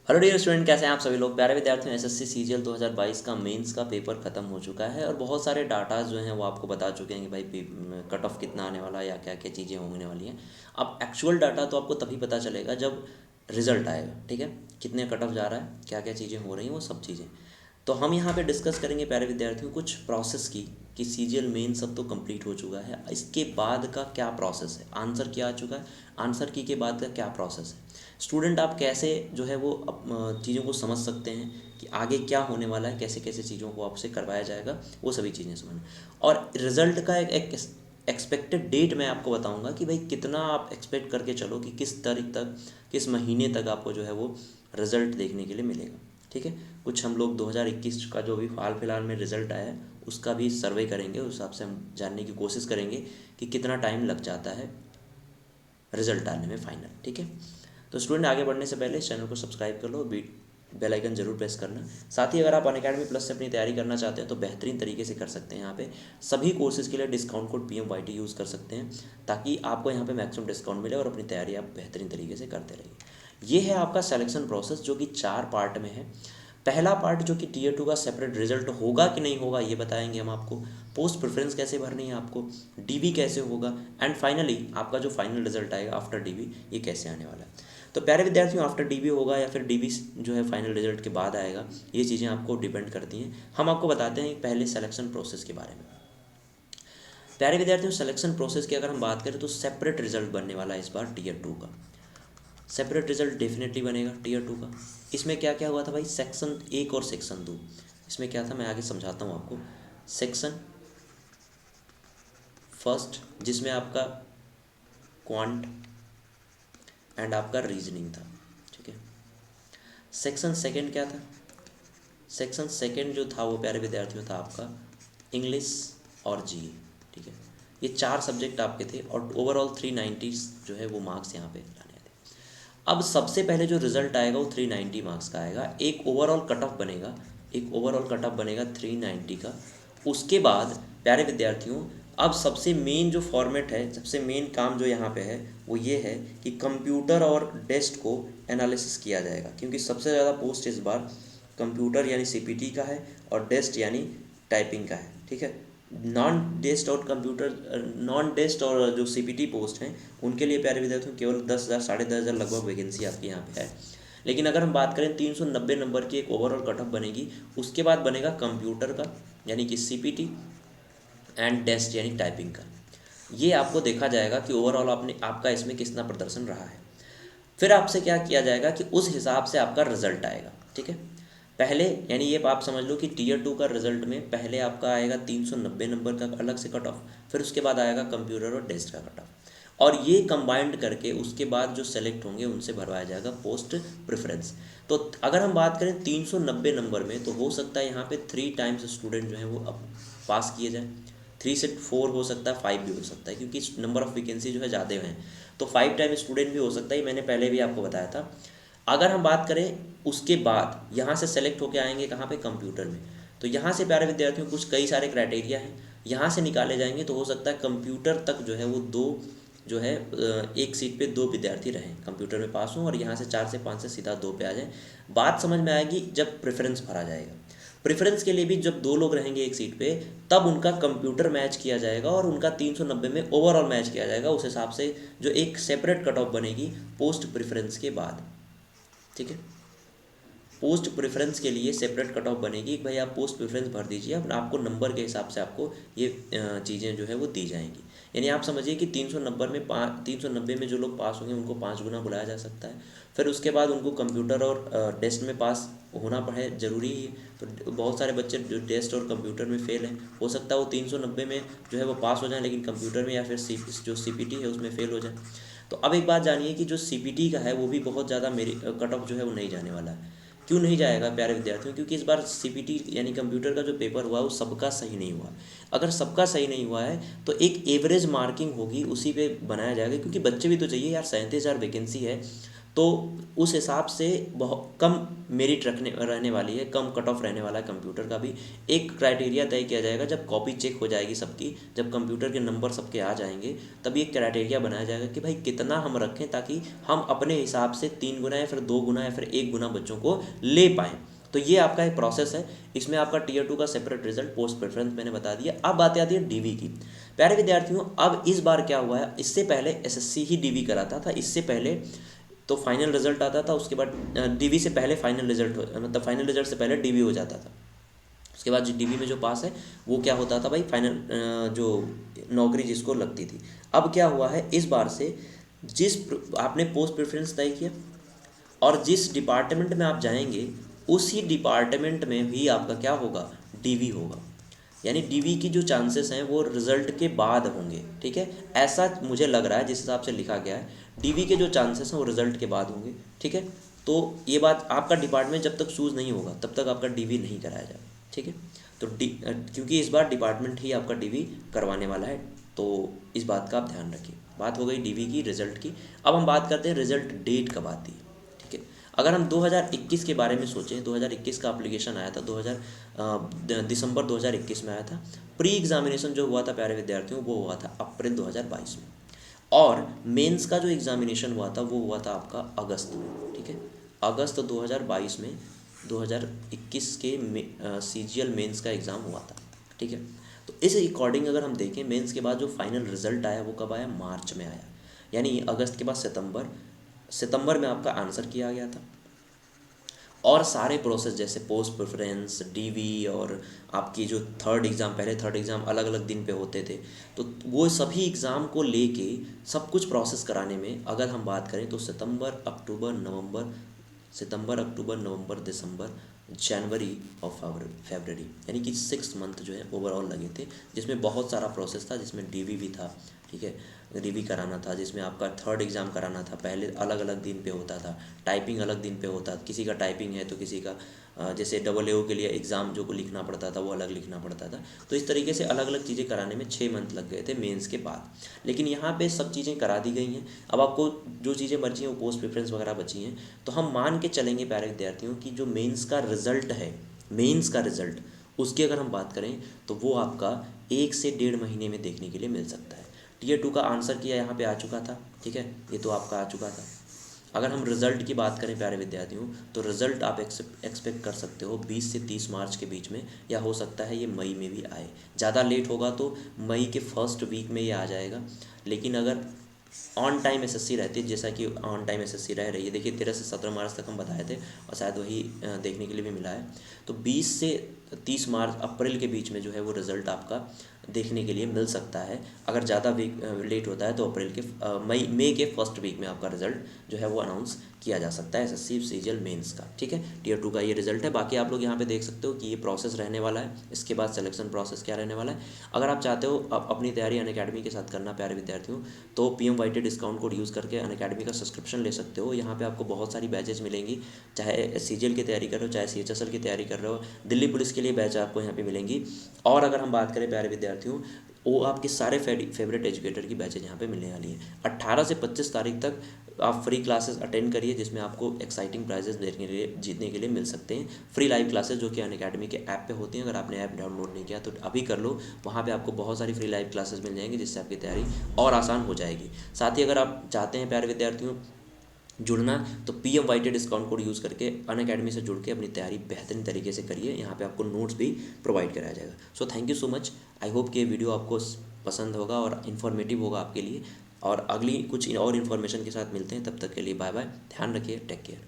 Hello dear student, कैसे हैं आप सभी लोग। प्यारे विद्यार्थियों, एसएससी सीजीएल 2022 का मेंस का पेपर खत्म हो चुका है और बहुत सारे डाटाज जो हैं वो आपको बता चुके हैं कि भाई कट ऑफ कितना आने वाला है या क्या क्या चीज़ें होने वाली हैं। अब एक्चुअल डाटा तो आपको तभी पता चलेगा जब रिजल्ट आएगा, ठीक है। कितने कट ऑफ जा रहा है, क्या क्या चीज़ें हो रही हैं, वो सब चीज़ें तो हम यहाँ पे डिस्कस करेंगे प्यारे विद्यार्थियों कुछ प्रोसेस की, कि सीजीएल मेन सब तो कंप्लीट हो चुका है, इसके बाद का क्या प्रोसेस है। आंसर क्या आ चुका है, आंसर की के बाद का क्या प्रोसेस है। स्टूडेंट आप कैसे जो है वो चीज़ों को समझ सकते हैं कि आगे क्या होने वाला है, कैसे कैसे चीज़ों को आपसे करवाया जाएगा, वो सभी चीज़ें समझ। और रिज़ल्ट का एक एक्सपेक्टेड डेट मैं आपको बताऊंगा कि भाई कितना आप एक्सपेक्ट करके चलो कि किस तारीख तक, किस महीने तक आपको जो है वो रिज़ल्ट देखने के लिए मिलेगा, ठीक है। कुछ हम लोग 2021 का जो भी हाल फिलहाल में रिज़ल्ट आया है उसका भी सर्वे करेंगे, उस हिसाब से हम जानने की कोशिश करेंगे कि कितना टाइम लग जाता है रिज़ल्ट आने में फाइनल, ठीक है। तो स्टूडेंट आगे बढ़ने से पहले इस चैनल को सब्सक्राइब कर लो, बेल आइकन जरूर प्रेस करना। साथ ही अगर आप अनअकैडमी प्लस से अपनी तैयारी करना चाहते हैं तो बेहतरीन तरीके से कर सकते हैं। यहाँ पे सभी कोर्सेज़ के लिए डिस्काउंट कोड PMYT यूज़ कर सकते हैं ताकि आपको यहाँ पे मैक्सिमम डिस्काउंट मिले और अपनी तैयारी आप बेहतरीन तरीके से करते रहिए। ये है आपका सिलेक्शन प्रोसेस जो कि 4 पार्ट में है। पहला पार्ट जो कि टीयर 2 का सेपरेट रिजल्ट होगा कि नहीं होगा ये बताएंगे हम आपको। पोस्ट प्रेफरेंस कैसे भरनी है आपको, डीबी कैसे होगा, एंड फाइनली आपका जो फाइनल रिजल्ट आएगा आफ्टर डीबी ये कैसे आने वाला है। तो प्यारे विद्यार्थियों, आफ्टर डीबी होगा या फिर डीबी जो है फाइनल रिजल्ट के बाद आएगा, ये चीज़ें आपको डिपेंड करती हैं। हम आपको बताते हैं पहले सिलेक्शन प्रोसेस के बारे में। प्यारे विद्यार्थियों, सिलेक्शन प्रोसेस की अगर हम बात करें तो सेपरेट रिजल्ट बनने वाला है इस बार टीयर 2 का। सेपरेट रिजल्ट डेफिनेटली बनेगा टीयर 2 का। इसमें क्या क्या हुआ था भाई, सेक्शन 1 और सेक्शन 2। इसमें क्या था मैं आगे समझाता हूँ आपको। सेक्शन फर्स्ट जिसमें आपका क्वांट एंड आपका रीजनिंग था, ठीक है। सेक्शन सेकंड क्या था, सेक्शन सेकंड जो था वो प्यारे विद्यार्थियों था आपका इंग्लिश और जीए, ठीक है। ये 4 सब्जेक्ट आपके थे और ओवरऑल 390 जो है वो मार्क्स यहाँ पे लाने थे। अब सबसे पहले जो रिजल्ट आएगा वो 390 मार्क्स का आएगा। एक ओवरऑल कट ऑफ बनेगा, एक ओवरऑल कट ऑफ बनेगा 390 का। उसके बाद प्यारे विद्यार्थियों अब सबसे मेन जो फॉर्मेट है, सबसे मेन काम जो यहाँ पे है वो ये है कि कंप्यूटर और डेस्क को एनालिसिस किया जाएगा, क्योंकि सबसे ज़्यादा पोस्ट इस बार कंप्यूटर यानी सीपीटी का है और डेस्क यानी टाइपिंग का है, ठीक है। नॉन डेस्ट और जो सीपीटी पोस्ट हैं उनके लिए प्यारे विद्यार्थियों केवल 10,000 10,500 लगभग वैकेंसी आपकी यहाँ पे है। लेकिन अगर हम बात करें 390 नंबर की एक ओवरऑल कट ऑफ बनेगी, उसके बाद बनेगा कंप्यूटर का यानी कि सीपीटी एंड डेस्ट यानी टाइपिंग का। ये आपको देखा जाएगा कि ओवरऑल आपका इसमें कितना प्रदर्शन रहा है। फिर आपसे क्या किया जाएगा कि उस हिसाब से आपका रिजल्ट आएगा, ठीक है। पहले यानी ये आप समझ लो कि टीयर 2 का रिजल्ट में पहले आपका आएगा 390 नंबर का अलग से कट ऑफ, फिर उसके बाद आएगा कंप्यूटर और टेस्ट का कट ऑफ, और ये कंबाइंड करके उसके बाद जो सेलेक्ट होंगे उनसे भरवाया जाएगा पोस्ट प्रेफरेंस। तो अगर हम बात करें 390 नंबर में, तो हो सकता है यहाँ पे 3 टाइम्स स्टूडेंट जो है वो अब पास किए जाए। 3 से 4 हो सकता है, 5 भी हो सकता है, क्योंकि नंबर ऑफ़ वैकेंसी जो है ज़्यादा हैं। तो 5 टाइम स्टूडेंट भी हो सकता है, मैंने पहले भी आपको बताया था। अगर हम बात करें उसके बाद यहाँ से सेलेक्ट होके आएंगे कहाँ पे, कंप्यूटर में। तो यहाँ से प्यारे विद्यार्थियों कुछ कई सारे क्राइटेरिया हैं, यहाँ से निकाले जाएंगे। तो हो सकता है कंप्यूटर तक जो है वो 2 जो है एक सीट पे 2 विद्यार्थी रहें, कंप्यूटर में पास हों, और यहाँ से 4 से 5 से सीधा 2 पे आ जाएँ। बात समझ में आएगी जब प्रेफरेंस भरा जाएगा। प्रेफरेंस के लिए भी जब 2 लोग रहेंगे एक सीट पे, तब उनका कंप्यूटर मैच किया जाएगा और उनका 390 में ओवरऑल मैच किया जाएगा, उस हिसाब से जो एक सेपरेट कट ऑफ बनेगी पोस्ट प्रेफरेंस के बाद, ठीक है। पोस्ट प्रेफरेंस के लिए सेपरेट कट ऑफ बनेगी। भाई आप पोस्ट प्रेफरेंस भर दीजिए, अब आपको नंबर के हिसाब से आपको ये चीज़ें जो है वो दी जाएंगी। यानी आप समझिए कि 390 में जो लोग पास होंगे उनको 5 गुना बुलाया जा सकता है। फिर उसके बाद उनको कंप्यूटर और टेस्ट में पास होना पड़े, ज़रूरी ही। तो बहुत सारे बच्चे जो टेस्ट और कंप्यूटर में फेल हैं, हो सकता है वो 390 में जो है वो पास हो जाए, लेकिन कंप्यूटर में या फिर जो सीपीटी है उसमें फेल हो जाए। तो अब एक बात जानिए कि जो सीपीटी का है वो भी बहुत ज़्यादा मेरी कट ऑफ जो है वो नहीं जाने वाला है। क्यों नहीं जाएगा प्यारे विद्यार्थियों, क्योंकि इस बार सीपीटी यानी कंप्यूटर का जो पेपर हुआ वो सबका सही नहीं हुआ। अगर सबका सही नहीं हुआ है तो एक एवरेज मार्किंग होगी, उसी पे बनाया जाएगा, क्योंकि बच्चे भी तो चाहिए यार। 37,000 वैकेंसी है, तो उस हिसाब से बहुत कम मेरिट रहने वाली है, कम कट ऑफ रहने वाला है कंप्यूटर का भी। एक क्राइटेरिया तय किया जाएगा जब कॉपी चेक हो जाएगी सबकी, जब कंप्यूटर के नंबर सबके आ जाएंगे, तभी एक क्राइटेरिया बनाया जाएगा कि भाई कितना हम रखें ताकि हम अपने हिसाब से 3 गुना या फिर 2 गुना या फिर 1 गुना बच्चों को ले पाएँ। तो ये आपका एक प्रोसेस है। इसमें आपका टीयर 2 का सेपरेट रिजल्ट, पोस्ट प्रेफरेंस मैंने बता दिया। अब बात आती है डीवी की। प्यारे विद्यार्थियों, अब इस बार क्या हुआ है, इससे पहले एसएससी ही डीवी कराता था। इससे पहले तो फाइनल रिजल्ट आता था, उसके बाद डीवी से पहले फाइनल रिजल्ट मतलब फाइनल रिजल्ट से पहले डीवी हो जाता था। उसके बाद जो डीवी में जो पास है वो क्या होता था भाई, फाइनल जो नौकरी जिसको लगती थी। अब क्या हुआ है इस बार से, जिस आपने पोस्ट प्रेफरेंस तय किया और जिस डिपार्टमेंट में आप जाएंगे उसी डिपार्टमेंट में भी आपका क्या होगा, डीवी होगा। यानी डीवी की जो चांसेस हैं वो रिजल्ट के बाद होंगे, ठीक है। ऐसा मुझे लग रहा है जिस हिसाब से लिखा गया है, डीवी के जो चांसेस हैं वो रिजल्ट के बाद होंगे, ठीक है। तो ये बात, आपका डिपार्टमेंट जब तक चूज़ नहीं होगा तब तक आपका डीवी नहीं कराया जाए, ठीक है। तो क्योंकि इस बार डिपार्टमेंट ही आपका डीवी करवाने वाला है, तो इस बात का आप ध्यान रखिए। बात हो गई डीवी की, रिजल्ट की। अब हम बात करते हैं रिजल्ट डेट कब आती है, ठीक है। अगर हम 2021 के बारे में सोचें, 2021 का एप्लीकेशन आया था, दिसंबर 2021 में आया था। प्री एग्जामिनेशन जो हुआ था प्यारे विद्यार्थियों वो हुआ था अप्रैल 2022 में, और मेंस का जो एग्जामिनेशन हुआ था वो हुआ था आपका अगस्त में, ठीक है। अगस्त 2022 में 2021 के सीजीएल मेंस का एग्ज़ाम हुआ था, ठीक है। तो इस अकॉर्डिंग अगर हम देखें, मेंस के बाद जो फाइनल रिजल्ट आया वो कब आया, मार्च में आया। यानी अगस्त के बाद सितंबर में आपका आंसर किया गया था। और सारे प्रोसेस जैसे पोस्ट प्रेफरेंस, डीवी और आपकी जो थर्ड एग्ज़ाम, पहले थर्ड एग्ज़ाम अलग अलग दिन पे होते थे, तो वो सभी एग्ज़ाम को लेके सब कुछ प्रोसेस कराने में अगर हम बात करें तो सितंबर, अक्टूबर, नवंबर, दिसंबर, जनवरी और फरवरी, यानी कि 6 मंथ जो है ओवरऑल लगे थे, जिसमें बहुत सारा प्रोसेस था, जिसमें डीवी भी था, ठीक है। डीवी कराना था, जिसमें आपका थर्ड एग्ज़ाम कराना था। पहले अलग अलग दिन पे होता था, टाइपिंग अलग दिन पे होता, किसी का टाइपिंग है तो किसी का जैसे AA के लिए एग्ज़ाम जो को लिखना पड़ता था वो अलग लिखना पड़ता था। तो इस तरीके से अलग अलग चीज़ें कराने में 6 मंथ लग गए थे मेंस के बाद। लेकिन यहाँ पे सब चीज़ें करा दी गई हैं। अब आपको जो चीज़ें बची हैं वो पोस्ट प्रेफरेंस वगैरह बची हैं। तो हम मान के चलेंगे प्यारे विद्यार्थियों कि जो मेंस का रिज़ल्ट है, मेंस का रिज़ल्ट, उसकी अगर हम बात करें तो वो आपका 1 से 1.5 महीने में देखने के लिए मिल सकता है। टीयर 2 का आंसर किया यहाँ पे आ चुका था, ठीक है, ये तो आपका आ चुका था। अगर हम रिज़ल्ट की बात करें प्यारे विद्यार्थियों, तो रिज़ल्ट आप एक्सपेक्ट कर सकते हो 20 से 30 मार्च के बीच में, या हो सकता है ये मई में भी आए। ज़्यादा लेट होगा तो मई के फर्स्ट वीक में ये आ जाएगा। लेकिन अगर ऑन टाइम एसएससी रहती है, जैसा कि ऑन टाइम एसएससी रह रही है, देखिए 13 से 17 मार्च तक हम बताए थे और शायद वही देखने के लिए भी मिला है। तो 20 से 30 मार्च, अप्रैल के बीच में जो है वो रिज़ल्ट आपका देखने के लिए मिल सकता है। अगर ज़्यादा लेट होता है तो अप्रैल के मई के फर्स्ट वीक में आपका रिज़ल्ट जो है वो अनाउंस किया जा सकता है एसएससी सीजीएल मेंस का, ठीक है। टीयर 2 का ये रिजल्ट है। बाकी आप लोग यहाँ पे देख सकते हो कि ये प्रोसेस रहने वाला है। इसके बाद सिलेक्शन प्रोसेस क्या रहने वाला है। अगर आप चाहते हो अपनी तैयारी अनअकैडमी के साथ करना प्यारे विद्यार्थियों, तो PMYT डिस्काउंट कोड यूज़ करके अनअकैडमी का सब्सक्रिप्शन ले सकते हो। यहाँ पे आपको बहुत सारी बैचेज मिलेंगी, चाहे सीजीएल की तैयारी कर रहे हो, चाहे CHSL की तैयारी कर रहे हो, दिल्ली पुलिस के लिए बैच आपको यहाँ पे मिलेंगी। और अगर हम बात करें प्यारे विद्यार्थियों, वो आपके सारे फेवरेट एजुकेटर की बैचेज यहाँ पे मिलने वाली है। 18 से 25 तारीख तक आप फ्री क्लासेस अटेंड करिए, जिसमें आपको एक्साइटिंग प्राइजेस देखने के लिए, जीतने के लिए मिल सकते हैं। फ्री लाइव क्लासेस जो कि अनअकैडमी के ऐप पे होती हैं। अगर आपने ऐप डाउनलोड नहीं किया तो अभी कर लो, वहाँ पे आपको बहुत सारी फ्री लाइव क्लासेस मिल जाएंगी, जिससे आपकी तैयारी और आसान हो जाएगी। साथ ही अगर आप चाहते हैं प्यारे विद्यार्थियों जुड़ना, तो PMYT डिस्काउंट कोड यूज़ करके अनअकैडमी से जुड़ के अपनी तैयारी बेहतरीन तरीके से करिए। यहाँ पे आपको नोट्स भी प्रोवाइड कराया जाएगा। So thank you so much. I hope कि ये वीडियो आपको पसंद होगा और इन्फॉर्मेटिव होगा आपके लिए। और अगली कुछ और इन्फॉर्मेशन के साथ मिलते हैं, तब तक के लिए बाय बाय। ध्यान रखिए, टेक केयर।